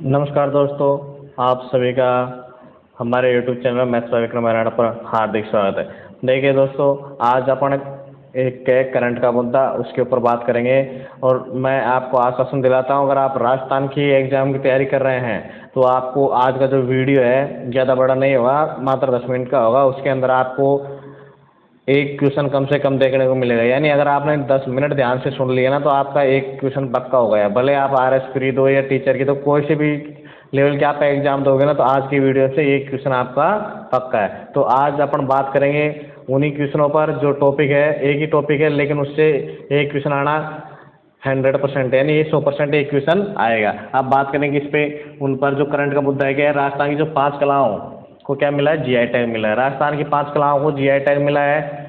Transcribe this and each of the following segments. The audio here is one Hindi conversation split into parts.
नमस्कार दोस्तों, आप सभी का हमारे YouTube channel maths by Vikram Maratha पर हार्दिक स्वागत है। देखिए दोस्तों, आज अपन एक करंट का मुद्दा उसके ऊपर बात करेंगे और मैं आपको आश्वासन दिलाता हूं, अगर आप राजस्थान की एग्ज़ाम की तैयारी कर रहे हैं तो आपको आज का जो वीडियो है ज़्यादा बड़ा नहीं होगा, मात्र 10 मिनट का होगा। उसके अंदर आपको एक क्वेश्चन कम से कम देखने को मिलेगा। यानी अगर आपने 10 मिनट ध्यान से सुन लिया ना तो आपका एक क्वेश्चन पक्का हो गया। भले आप आरएस प्री दो या टीचर की, तो कोई से भी लेवल के आप एग्जाम दोगे ना तो आज की वीडियो से एक क्वेश्चन आपका पक्का है। तो आज अपन बात करेंगे उन्हीं क्वेश्चनों पर जो टॉपिक है, एक ही टॉपिक है लेकिन उससे एक क्वेश्चन आना 100% यानी ये 100% एक क्वेश्चन आएगा। अब बात करेंगे इस पे उन पर जो करंट का मुद्दा है क्या है। राजस्थान की जो 5 कलाओं को क्या मिला है, जीआई टैग मिला है। राजस्थान की 5 कलाओं को जीआई टैग मिला है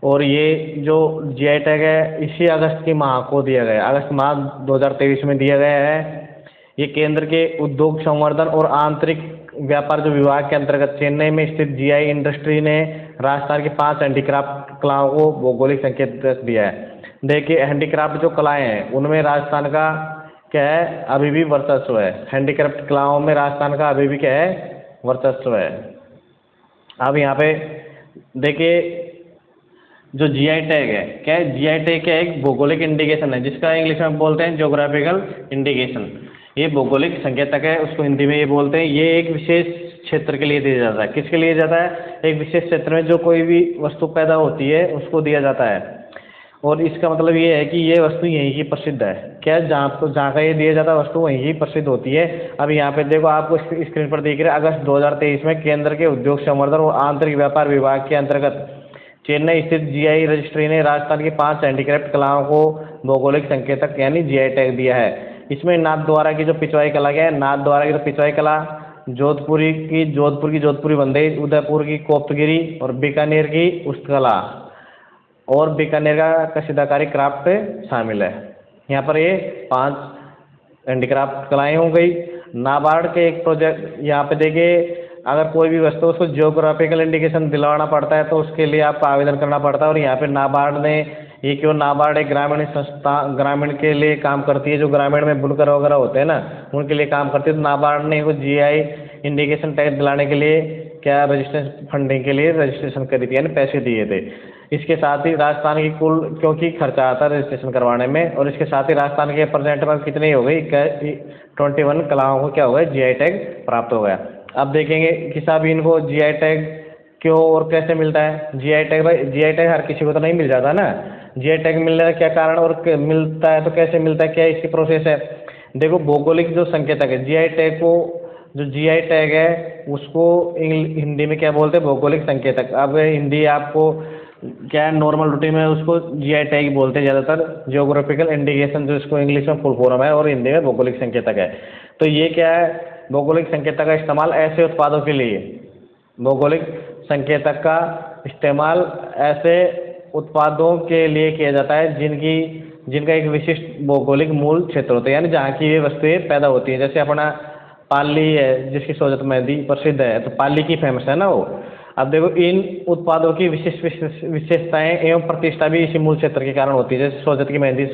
और ये जो जीआई टैग है इसी अगस्त के माह को दिया गया है। अगस्त माह 2023 में दिया गया है। ये केंद्र के उद्योग संवर्धन और आंतरिक व्यापार जो विभाग के अंतर्गत चेन्नई में स्थित जीआई इंडस्ट्री ने राजस्थान की 5 हैंडीक्राफ्ट कलाओं को भौगोलिक संकेत दिया है। देखिए, हैंडीक्राफ्ट जो कलाएं हैं उनमें राजस्थान का क्या है, अभी भी वर्चस्व है। हैंडीक्राफ्ट कलाओं में राजस्थान का अभी भी क्या है, वर्चस्व है। अब यहाँ पे देखिए, जो जीआई टैग है क्या है, जीआई टैग क्या है, एक भौगोलिक इंडिकेशन है जिसका इंग्लिश में बोलते हैं ज्योग्राफिकल इंडिकेशन। ये भौगोलिक संकेतक है, उसको हिंदी में ये बोलते हैं। ये एक विशेष क्षेत्र के लिए दिया जाता है। किसके लिए जाता है, एक विशेष क्षेत्र में जो कोई भी वस्तु पैदा होती है उसको दिया जाता है। और इसका मतलब ये है कि ये वस्तु यहीं की प्रसिद्ध है। क्या जहाँ का ये दिया जाता है वस्तु वहीं की प्रसिद्ध होती है। अब यहाँ पे देखो, आपको स्क्रीन पर दिख रहा है, अगस्त 2023 में केंद्र के उद्योग संवर्धन और आंतरिक व्यापार विभाग के अंतर्गत चेन्नई स्थित जीआई रजिस्ट्री ने राजस्थान की 5 हैंडीक्राफ्ट कलाओं को भौगोलिक संकेतक यानी जीआई टैग दिया है। इसमें नाथद्वारा की जो पिछवाई कला क्या है, नाथद्वारा की जो पिछवाई कला, जोधपुर की जोधपुरी बंदेज, उदयपुर की कोप्तगिरी और बीकानेर की उस्तकला और बीकानेर का कशीदाकारी क्राफ्ट शामिल है। यहाँ पर ये 5 हैंडीक्राफ्ट कलाएँ हो गई। नाबार्ड के एक प्रोजेक्ट, यहाँ पे देखिए, अगर कोई भी वस्तु उसको जियोग्राफिकल इंडिकेशन दिलवाना पड़ता है तो उसके लिए आपको आवेदन करना पड़ता है। और यहाँ पे नाबार्ड ने ये क्यों, नाबार्ड एक ग्रामीण संस्था, ग्रामीण के लिए काम करती है। जो ग्रामीण में बुनकर वगैरह होते हैं ना, उनके लिए काम करती है। तो नाबार्ड ने वो जीआई इंडिकेशन टैग दिलाने के लिए क्या, रजिस्ट्रेशन फंडिंग के लिए रजिस्ट्रेशन करी थी, यानी पैसे दिए थे। इसके साथ ही राजस्थान की कुल, क्योंकि खर्चा आता है रजिस्ट्रेशन करवाने में, और इसके साथ ही राजस्थान के प्रेजेंट में कितनी हो गई, 21 कलाओं को क्या हो गया, जीआई टैग प्राप्त हो गया। अब देखेंगे कि साहब इनको जीआई टैग क्यों और कैसे मिलता है। जीआई टैग, भाई जीआई टैग हर किसी को तो नहीं मिल जाता ना। जीआई टैग मिलने का क्या कारण और मिलता है तो कैसे मिलता है, क्या इसकी प्रोसेस है। देखो, भौगोलिक जो संकेतक है, जीआई टैग को, जो जीआई टैग है उसको हिंदी में क्या बोलते हैं, भौगोलिक संकेतक। अब हिंदी आपको क्या है, नॉर्मल रूटीन में उसको जीआई टैग बोलते हैं ज़्यादातर, जियोग्राफिकल इंडिकेशन जो इसको इंग्लिश में फुल फॉर्म है, और हिंदी में भौगोलिक संकेतक है। तो ये क्या है, भौगोलिक संकेतक का इस्तेमाल ऐसे उत्पादों के लिए, भौगोलिक संकेतक का इस्तेमाल ऐसे उत्पादों के लिए किया जाता है जिनका एक विशिष्ट भौगोलिक मूल क्षेत्र होता है, यानी जहाँ की ये वस्तुएं पैदा होती हैं। जैसे अपना पाली है जिसकी सोजत मेहंदी प्रसिद्ध है, तो पाली की फेमस है ना वो। अब देखो, इन उत्पादों की विशेषताएं एवं प्रतिष्ठा भी इसी मूल क्षेत्र के कारण होती है। जैसे सोजत की मेहंदी,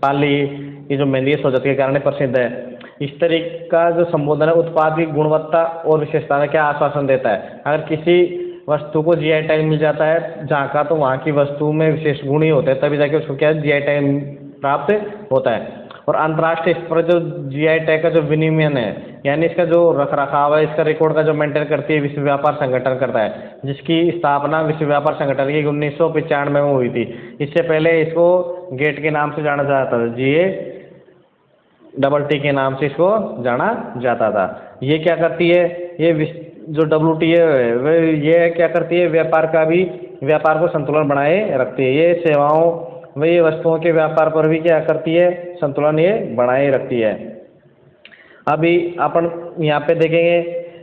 पाली की जो मेहंदी है सोजत के कारण प्रसिद्ध है। इस तरीके का जो संबोधन है उत्पाद की गुणवत्ता और विशेषता में क्या आश्वासन देता है। अगर किसी वस्तु को जीआई टैग मिल जाता है जहाँ का, तो वहाँ की वस्तु में विशेष गुण ही होते हैं, तभी जाके उसको क्या, जीआई टैग प्राप्त होता है। और अंतर्राष्ट्रीय स्तर पर जो जीआई टैग का जो विनियमन है, यानी इसका जो रख रखाव है, इसका रिकॉर्ड का जो मेंटेन करती है, विश्व व्यापार संगठन करता है, जिसकी स्थापना विश्व व्यापार संगठन की 1995 में हुई थी। इससे पहले इसको गेट के नाम से जाना जाता था, GATT के नाम से इसको जाना जाता था। ये क्या करती है, ये जो WTO है वह ये क्या करती है, व्यापार को संतुलन बनाए रखती है। ये सेवाओं व ये वस्तुओं के व्यापार पर भी क्या करती है, संतुलन ये बनाए रखती है। अभी अपन यहाँ पे देखेंगे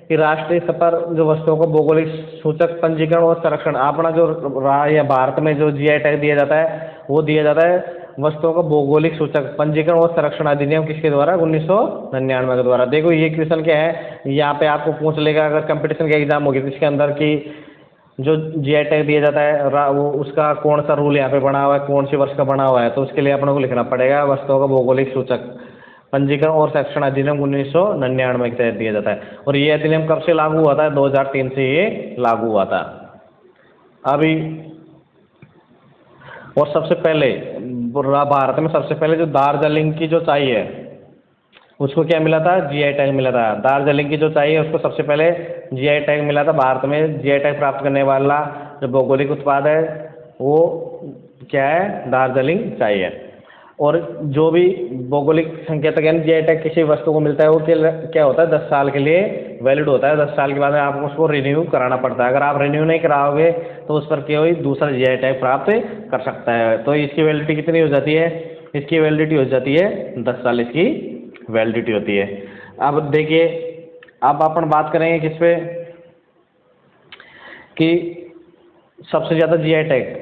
कि राष्ट्रीय स्तर पर जो वस्तुओं को भौगोलिक सूचक पंजीकरण और संरक्षण, अपना जो या भारत में जो जीआई टैग दिया जाता है वो दिया जाता है वस्तुओं का भौगोलिक सूचक पंजीकरण और संरक्षण अधिनियम किसके द्वारा, 1999 के द्वारा। देखो, ये क्वेश्चन क्या है, यहाँ पे आपको पूछ लेगा अगर कंपटीशन का एग्जाम होगी तो इसके अंदर की जो जीआई टैग दिया जाता है वो उसका कौन सा रूल यहाँ पे बना हुआ है, कौन सी वर्ष का बना हुआ है, तो उसके लिए अपने को लिखना पड़ेगा वस्तुओं का भौगोलिक सूचक पंजीकरण और संरक्षण अधिनियम 1999 के तहत दिया जाता है। और ये अधिनियम कब से लागू हुआ था? 2003 से ये लागू हुआ था। अभी और सबसे पहले भारत में सबसे पहले जो दार्जिलिंग की जो चाय है उसको क्या मिला था? जीआई टैग मिला था। दार्जिलिंग की जो चाय है उसको सबसे पहले जीआई टैग मिला था। भारत में जीआई टैग प्राप्त करने वाला जो भौगोलिक उत्पाद है वो क्या है? दार्जिलिंग चाय है। और जो भी भौगोलिक संकेतक यानी जीआई टैग किसी वस्तु को मिलता है वो क्या होता है? 10 साल के लिए वैलिड होता है। 10 साल के बाद में आपको उसको रिन्यू कराना पड़ता है। अगर आप रिन्यू नहीं कराओगे तो उस पर कोई दूसरा जीआई टैग प्राप्त कर सकता है। तो इसकी वैलिडिटी कितनी हो जाती है? इसकी वैलिडिटी हो जाती है 10 साल इसकी वैलिडिटी होती है। अब देखिए, अब अपन बात करेंगे किस पे कि सबसे ज़्यादा जीआई टैग,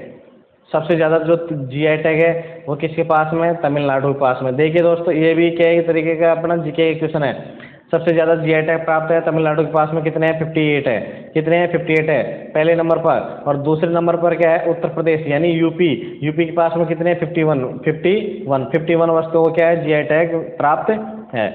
सबसे ज़्यादा जो जीआई टैग है वो किसके पास में? तमिलनाडु के पास में। देखिए दोस्तों, ये भी क्या एक तरीके का अपना जीके क्वेश्चन है। सबसे ज़्यादा जीआई टैग प्राप्त है तमिलनाडु के पास में। कितने हैं? 58 है। कितने हैं? 58 है पहले नंबर पर। और दूसरे नंबर पर क्या है? उत्तर प्रदेश यानी यूपी। यूपी के पास में कितने हैं? 51 वस्तुओं को क्या है? जीआई टैग प्राप्त है।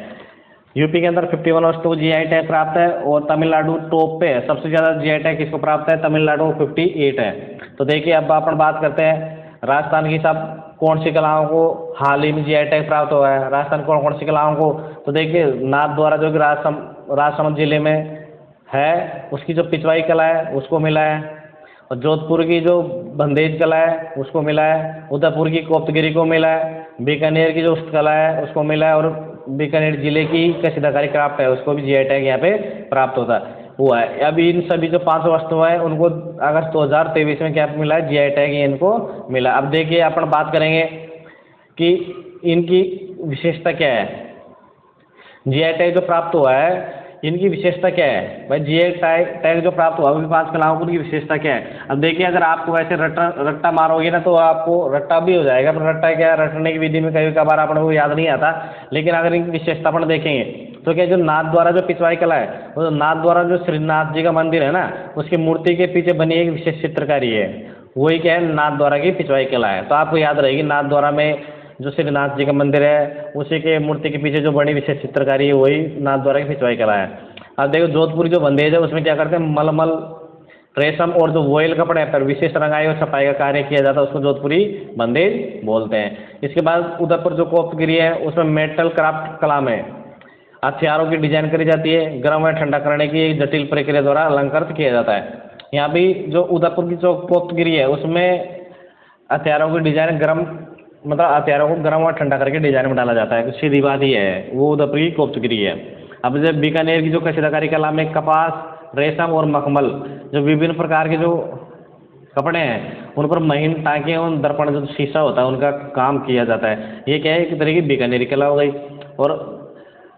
यूपी के अंदर 51 वस्तुओं को जीआई टैग प्राप्त है। और तमिलनाडु टॉप पे है। सबसे ज़्यादा जीआई टैग किसको प्राप्त है? तमिलनाडु को 58 है। तो देखिए, अब अपन बात करते हैं राजस्थान की सब कौन सी कलाओं को हाल ही में जीआई टैग प्राप्त हुआ है। राजस्थान कौन कौन सी कलाओं को? तो देखिए, नाथद्वारा जो कि राजसमंद जिले में है उसकी जो पिछवाई कला है उसको मिला है। और जोधपुर की जो बंदेज कला है उसको मिला है। उदयपुर की कोप्तगिरी को मिला है। बीकानेर की जो कला है उसको मिला है। और बीकानेर जिले की कशीदाकारी क्राफ्ट है उसको भी जीआई टैग यहाँ पे प्राप्त होता है हुआ है। अभी इन सभी जो 5 वस्तुएं हैं उनको अगस्त 2023 में क्या मिला है? जीआई टैग इनको मिला। अब देखिए, अपन बात करेंगे कि इनकी विशेषता क्या है। जीआई टैग जो प्राप्त हुआ है इनकी विशेषता क्या है भाई? जीआई टैग जो प्राप्त हुआ है 5 कलाओं की विशेषता क्या है? अब देखिए, अगर आपको वैसे रट्टा मारोगे ना तो आपको रट्टा भी हो जाएगा। पर रट्टा क्या है? रटने की विधि में कभी कभार अपने को याद नहीं आता। लेकिन अगर इनकी विशेषता अपन देखेंगे तो क्या जो नाथद्वारा जो पिछवाई कला है वो नाथद्वारा जो श्रीनाथ जी का मंदिर है ना उसकी मूर्ति के पीछे बनी एक विशेष चित्रकारी है। वही क्या है? नाथद्वारा की पिछवाई कला है। तो आपको याद रहेगी नाथद्वारा में जो श्रीनाथ जी का मंदिर है उसी के मूर्ति के पीछे जो बड़ी विशेष चित्रकारी है वही नाथद्वारा की पिछवाई कला है। अब देखो, जोधपुर जो बंदेज है उसमें क्या करते हैं? मलमल, रेशम और जो वोयल कपड़े पर विशेष रंगाई और छपाई का कार्य किया जाता है उसको जोधपुरी बंदेज बोलते हैं। इसके बाद उदयपुर जो कोप्तगिरी है उसमें मेटल क्राफ्ट कला में हथियारों की डिजाइन करी जाती है। गर्म और ठंडा करने की एक जटिल प्रक्रिया द्वारा अलंकृत किया जाता है। यहाँ भी जो उदयपुर की जो कोप्तगिरी है उसमें हथियारों की डिजाइन मतलब हथियारों को गर्म और ठंडा करके डिजाइन में डाला जाता है। सीधी बात ही है, वो उदयपुर की कोप्तगिरी है। अब जब बीकानेर की जो कशीदाकारी कला में कपास, रेशम और मखमल जो विभिन्न प्रकार के जो कपड़े हैं उन पर महीन टाँके और दर्पण जो शीशा होता है उनका काम किया जाता है। ये क्या है? एक तरह की बीकानेरी कला हो गई। और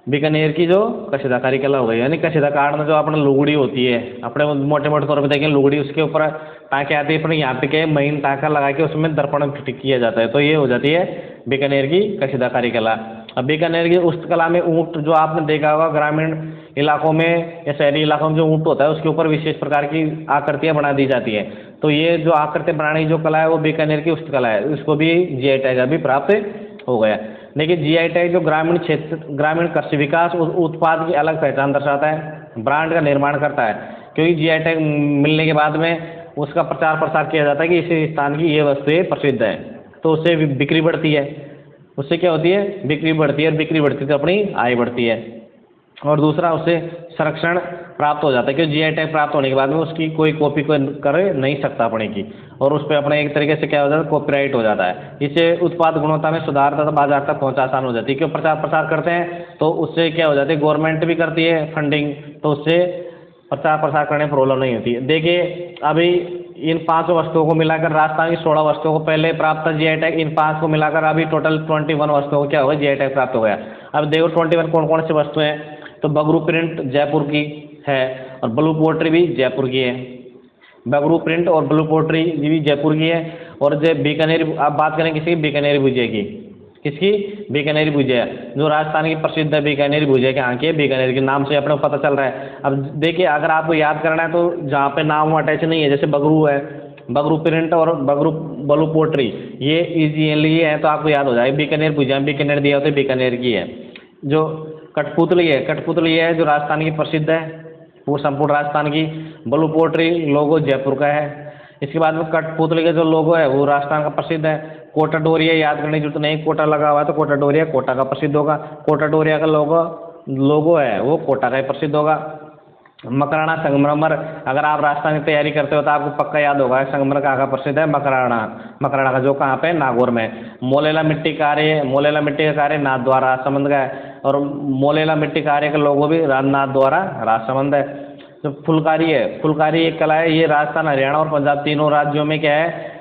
बीकानेर की जो कशीदाकारी कला हो गई यानी कशीदाकार में जो अपना लुगड़ी होती है अपने मोटे मोटे तौर पे देखें लुगड़ी उसके ऊपर टाँके आती है। पर यहाँ पे क्या महीन टाँका लगा के उसमें दर्पण फिट किया जाता है। तो ये हो जाती है बीकानेर की कशीदाकारी कला। अब बीकानेर की उस कला में ऊँट जो आपने देखा होगा ग्रामीण इलाकों में या शहरी इलाकों में जो ऊँट होता है उसके ऊपर विशेष प्रकार की आकृतियाँ बना दी जाती हैं। तो ये जो आकृतियाँ बनाने की जो कला है वो बीकानेर की उस कला है। उसको भी जीआई टैग अभी प्राप्त हो गया। देखिए, जीआई टैग जो ग्रामीण क्षेत्र ग्रामीण कृषि विकास उत्पाद की अलग पहचान दर्शाता है, ब्रांड का निर्माण करता है। क्योंकि जीआई टैग मिलने के बाद में उसका प्रचार प्रसार किया जाता है कि इस स्थान की ये वस्तुएं प्रसिद्ध है। तो उससे बिक्री बढ़ती है। उससे क्या होती है? बिक्री बढ़ती है। और बिक्री बढ़ती तो अपनी आय बढ़ती है। और दूसरा, उससे संरक्षण प्राप्त हो जाता है। क्योंकि जीआई टैग प्राप्त होने के बाद में उसकी कोई कॉपी कर नहीं सकता अपने की। और उस पर अपने एक तरीके से क्या हो जाता है? कॉपीराइट हो जाता है। इससे उत्पाद गुणवत्ता में सुधार तथा बाजार तक पहुंच आसान हो जाती है। क्यों प्रचार प्रसार करते हैं तो उससे क्या हो जाती है? गवर्नमेंट भी करती है फंडिंग। तो उससे प्रचार प्रसार करने में प्रॉब्लम नहीं होती। देखिए, अभी इन 5 वस्तुओं को मिलाकर राजस्थान की 16 वस्तुओं को पहले प्राप्त था जीआई टैग। इन 5 को मिलाकर अभी टोटल 21 वस्तुओं को क्या हो गया? जीआई टैग प्राप्त हो गया। अब देखो 21 कौन कौन सी वस्तुएं हैं? तो बगरू प्रिंट जयपुर की है और ब्लू पोट्री भी जयपुर की है। बगरू प्रिंट और ब्लू पोट्री भी जयपुर की है। और जो बीकानेरी, आप बात करें किसी बीकानेरी भुजिया की, किसकी? बीकानेरी भुजिया जो राजस्थान की प्रसिद्ध है। बीकानेरी भुजिया के यहाँ के बीकानेर के नाम से अपने को पता चल रहा है। अब देखिए, अगर आपको याद करना है तो जहाँ पे नाम अटैच नहीं है जैसे बगरू है, बगरू प्रिंट और ब्लू पोट्री ये इजीली है तो आपको याद हो जाएगा। बीकानेर भुजिया बीकानेर दिया होता है बीकानेर की है। जो कठपुतली है जो राजस्थान की प्रसिद्ध है, वो संपूर्ण राजस्थान की। ब्लू पोट्री लोगो जयपुर का है। इसके बाद में कठपुतली का जो लोगो है वो राजस्थान का प्रसिद्ध है। कोटा डोरिया याद करने की जरूरत नहीं, कोटा लगा हुआ है तो कोटा डोरिया कोटा का प्रसिद्ध होगा। कोटा डोरिया का लोगो है वो कोटा का ही प्रसिद्ध होगा। मकराना संगमरमर, अगर आप राजस्थान की तैयारी करते हो तो आपको पक्का याद होगा संगमरमर कहाँ का प्रसिद्ध है, मकराना का, जो कहाँ पे, नागौर में। मोलेला मिट्टी का कार्य नाथद्वारा राजसमंद का है, और मोलेला मिट्टी कार्य का लोगो भी नाथद्वारा राजसमंद है। जो फुलकारी एक कला है, ये राजस्थान, हरियाणा और पंजाब तीनों राज्यों में क्या है,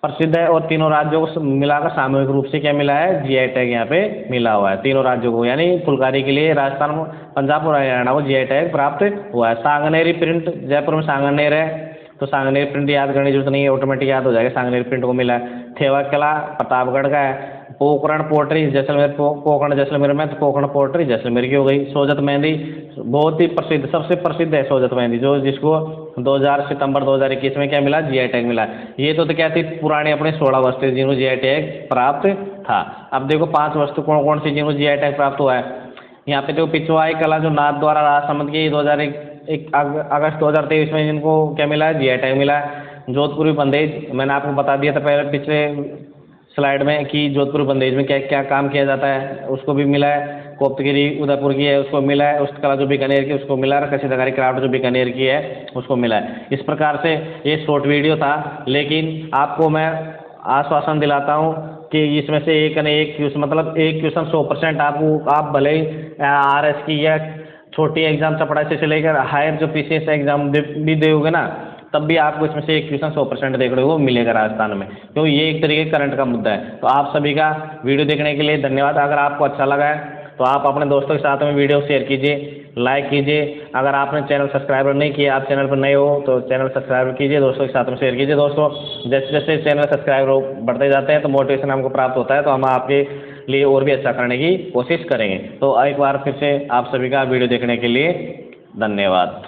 प्रसिद्ध है। और तीनों राज्यों को मिलाकर सामूहिक रूप से क्या मिला है, जीआई टैग यहाँ पे मिला हुआ है तीनों राज्यों को, यानी फुलकारी के लिए राजस्थान, पंजाब और हरियाणा को जीआई टैग प्राप्त हुआ है। सांगनेरी प्रिंट, जयपुर में सांगनेर है, तो सांगनेरी प्रिंट याद करने की जरूरत नहीं है, ऑटोमेटिक याद हो जाएगा, सांगनेरी प्रिंट को मिला है। थेवा कला प्रतापगढ़ का है। पोखरण पोट्री जैसलमेर, पोखरण जैसलमेर में, तो पोखरण पोट्री जैसलमेर की हो गई। सोजत मेहंदी बहुत ही प्रसिद्ध, सबसे प्रसिद्ध है सोजत मेहंदी, जो जिसको 2000 सितंबर 2021 में क्या मिला, जीआई टैग मिला। ये तो क्या थी, पुरानी अपने 16 वस्तु जिनको जीआई टैग प्राप्त था। अब देखो 5 वस्तु कौन कौन सी जिनको जीआई टैग प्राप्त हुआ है। यहाँ पे देखो पिछवाई कला जो नाथद्वारा राजसमंद की 2001 अगस्त 2023 में जिनको क्या मिला है, जीआई टैग मिला है। जोधपुरी बंदेज, मैंने आपको बता दिया था पहले पिछले स्लाइड में कि जोधपुर बंदेज में क्या क्या काम किया जाता है, उसको भी मिला है। कोप्तगिरी उदयपुर की है, उसको मिला है। उस कला जो बीकानेर की, उसको मिला है। कशीदाकारी क्राफ्ट जो बीकानेर की है, उसको मिला है। इस प्रकार से ये शॉर्ट वीडियो था, लेकिन आपको मैं आश्वासन दिलाता हूँ कि इसमें से एक क्वेश्चन, मतलब एक क्वेश्चन 100% आप भले ही RS की या छोटी एग्जाम चपरासी से लेकर हायर जो PCS एग्जाम भी दोगे ना, तब भी आपको इसमें से एक क्वेश्चन 100% देखने को मिलेगा राजस्थान में, क्योंकि ये एक तरीके करंट का मुद्दा है। तो आप सभी का वीडियो देखने के लिए धन्यवाद। अगर आपको अच्छा लगा है तो आप अपने दोस्तों के साथ में वीडियो शेयर कीजिए, लाइक कीजिए। अगर आपने चैनल सब्सक्राइबर नहीं किया, आप चैनल पर नए हो तो चैनल सब्सक्राइब कीजिए, दोस्तों के साथ में शेयर कीजिए। दोस्तों जैसे जैसे चैनल सब्सक्राइबर बढ़ते जाते हैं तो मोटिवेशन हमको प्राप्त होता है, तो हम आपके लिए और भी अच्छा करने की कोशिश करेंगे। तो एक बार फिर से आप सभी का वीडियो देखने के लिए धन्यवाद।